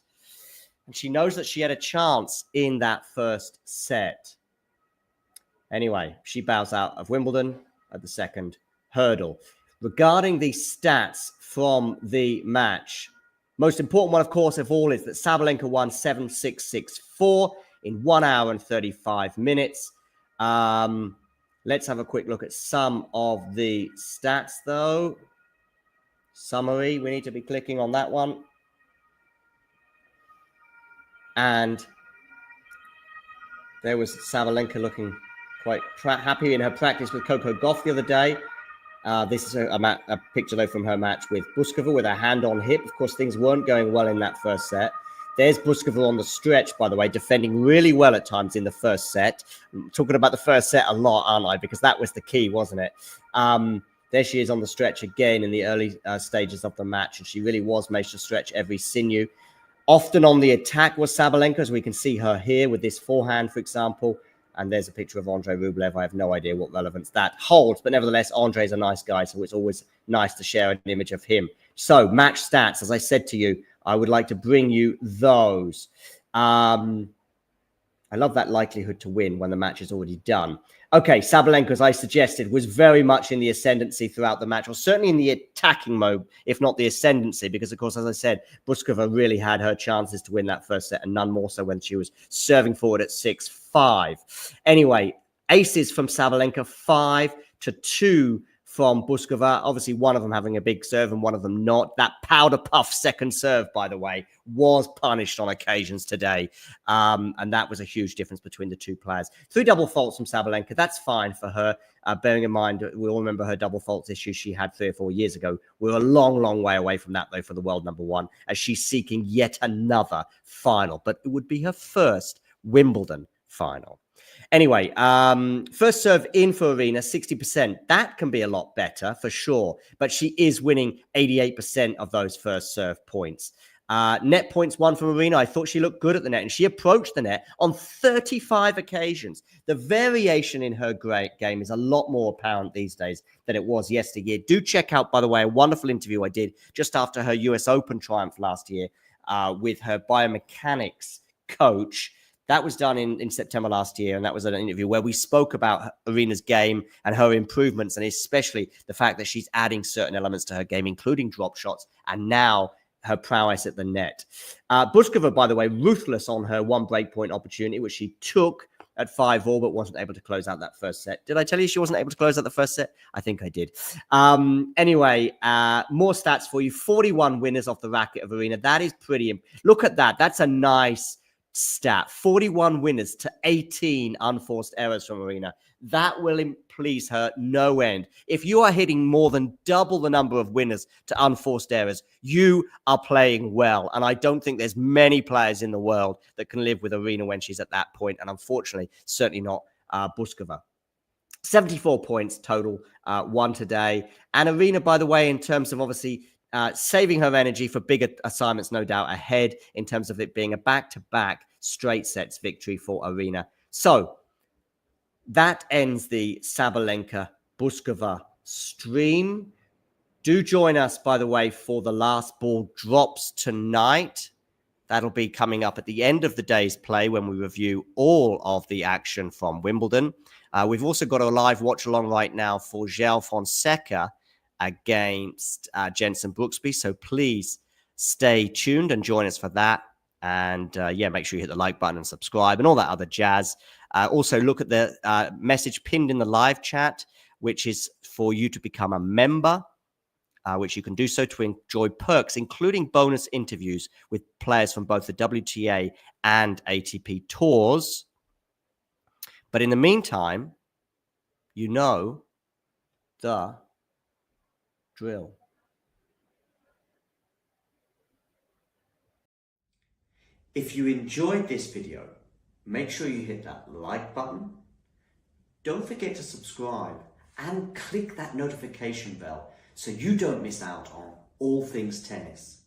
Speaker 1: And she knows that she had a chance in that first set. Anyway, she bows out of Wimbledon at the second hurdle. Regarding the stats from the match, most important one, of course, of all is that Sabalenka won 7-6, 6-4 in 1 hour and 35 minutes. Let's have a quick look at some of the stats, though. Summary, we need to be clicking on that one. And there was Sabalenka looking quite happy in her practice with Coco Gauff the other day. This is a picture, though, from her match with Bouzková with her hand on hip. Of course, things weren't going well in that first set. There's Bouzková on the stretch, by the way, defending really well at times in the first set. I'm talking about the first set a lot, aren't I? Because that was the key, wasn't it? There she is on the stretch again in the early stages of the match, and she really was managed to stretch every sinew. Often on the attack was Sabalenka, as we can see her here with this forehand, for example. And there's a picture of Andrei Rublev. I have no idea what relevance that holds. But nevertheless, Andrei's a nice guy, so it's always nice to share an image of him. So match stats, as I said to you, I would like to bring you those. I love that likelihood to win when the match is already done. Okay, Sabalenka, as I suggested, was very much in the ascendancy throughout the match, or certainly in the attacking mode, if not the ascendancy, because, of course, as I said, Bouzková really had her chances to win that first set, and none more so when she was serving forward at 6-5. Anyway, aces from Sabalenka, 5-2 from Bouzková. Obviously, one of them having a big serve and one of them not. That powder puff second serve, by the way, was punished on occasions today. And that was a huge difference between the two players. 3 double faults from Sabalenka. That's fine for her. Bearing in mind, we all remember her double faults issue she had 3 or 4 years ago. We're a long, long way away from that, though, for the world number one, as she's seeking yet another final. But it would be her first Wimbledon final. Anyway, first serve in for Aryna, 60%. That can be a lot better for sure, but she is winning 88% of those first serve points. Net points won from Aryna. I thought she looked good at the net, and she approached the net on 35 occasions. The variation in her game is a lot more apparent these days than it was yesteryear. Do check out, by the way, a wonderful interview I did just after her US Open triumph last year with her biomechanics coach. That was done in September last year, and that was an interview where we spoke about Aryna's game and her improvements, and especially the fact that she's adding certain elements to her game, including drop shots, and now her prowess at the net. Bouzková, by the way, ruthless on her one breakpoint opportunity, which she took at 5-all, but wasn't able to close out that first set. Did I tell you she wasn't able to close out the first set? I think I did. Anyway, more stats for you. 41 winners off the racket of Aryna. That is pretty. Look at that. That's a nice stat. 41 winners to 18 unforced errors from Aryna. That will please her no end. If you are hitting more than double the number of winners to unforced errors, you are playing well. And I don't think there's many players in the world that can live with Aryna when she's at that point. And unfortunately, certainly not Bouzková. 74 points total, won today. And Aryna, by the way, in terms of obviously saving her energy for bigger assignments, no doubt, ahead in terms of it being a back-to-back straight sets victory for Aryna. So that ends the Sabalenka-Bouzková stream. Do join us, by the way, for the last ball drops tonight. That'll be coming up at the end of the day's play when we review all of the action from Wimbledon. We've also got a live watch-along right now for Gel Fonseca against Jenson Brooksby. So please stay tuned and join us for that. And yeah, make sure you hit the like button and subscribe and all that other jazz. Also, look at the message pinned in the live chat, which is for you to become a member, which you can do so to enjoy perks, including bonus interviews with players from both the WTA and ATP tours. But in the meantime, you know the drill. If you enjoyed this video, make sure you hit that like button. Don't forget to subscribe and click that notification bell so you don't miss out on all things tennis.